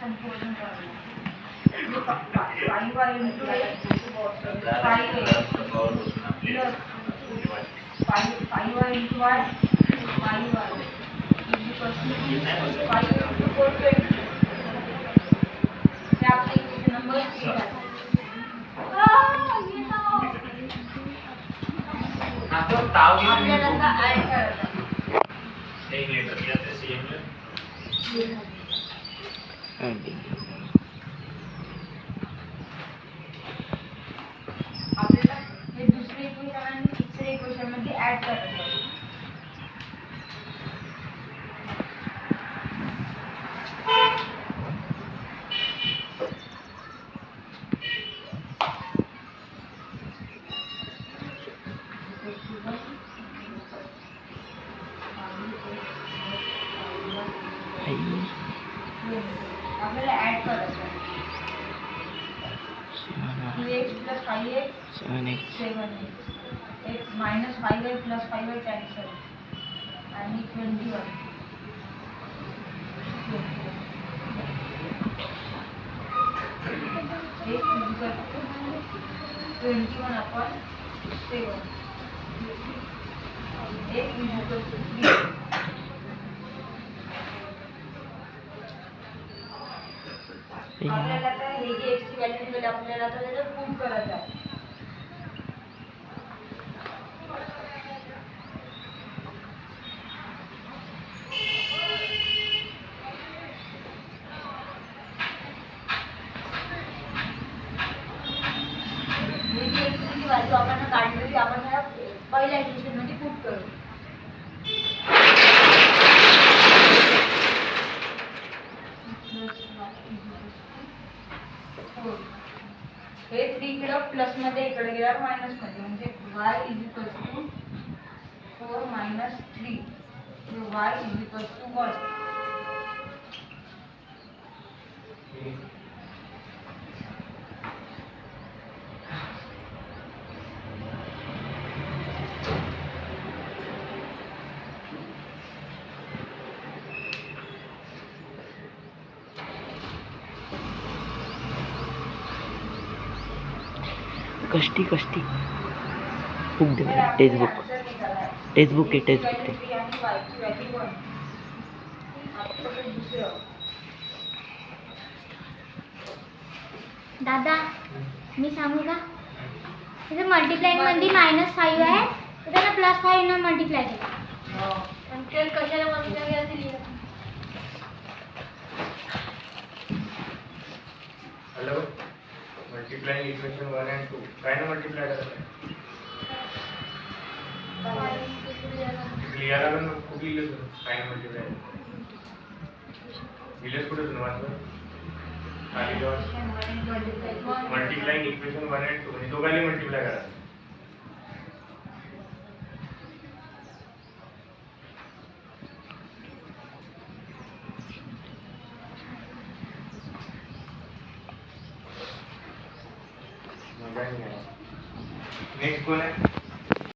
संपूर्ण करायला 5y into 8 5y into y 5y ये आपका इक्वेशन नंबर 3 है। हाँ तो ताऊ की आपल्याला आता ऐड करायचं एक लेटर याचे सेम ले आपल्याला हे दुसरे इक्वेशन आणि तिसरे इक्वेशन मध्ये ऐड करायचं आपल्याला ऐड करायचं 2x plus 5x 7x x minus 5y plus 5y cancel आणि 21 एक इक्वल टू 21 अपॉन 7 एक इक्वल टू 3 आपल्याला आता हे जे x ची व्हॅल्यू दिली आपल्याला आता त्याला प्रूव्ह करायचं आहे हे जे x ची व्हॅल्यू आपण काढलेली आपण ह्या पहिल्या इक्वेशन मध्ये पुट करू हे 3 इकडं प्लस मध्ये इकडे गेल्यावर मायनस मध्ये म्हणजे y is equal to 4 minus 3 y is equal to 1 कष्टी बुक दे टेक्स्ट बुक के दादा मी सांगू का इथे मल्टिप्लाइंग मध्ये -5 आहे तर त्याला +5 ने मल्टिप्लाय केला आणि कशाला मल्टिप्लाय केला ते लिहा हेलो मल्टीप्लाइंग इक्वेशन 1 and 2 काय ना मल्टीप्लाय करायचं क्लियर आहे ना खूप लिहिलं काय ना मल्टीप्लाय लिहिलं कुठे तुम्ही वाचलं खाली जाऊन मल्टीप्लाइंग इक्वेशन 1 and 2 आणि दोघांनी मल्टीप्लाय करा नेक्स्ट कौन है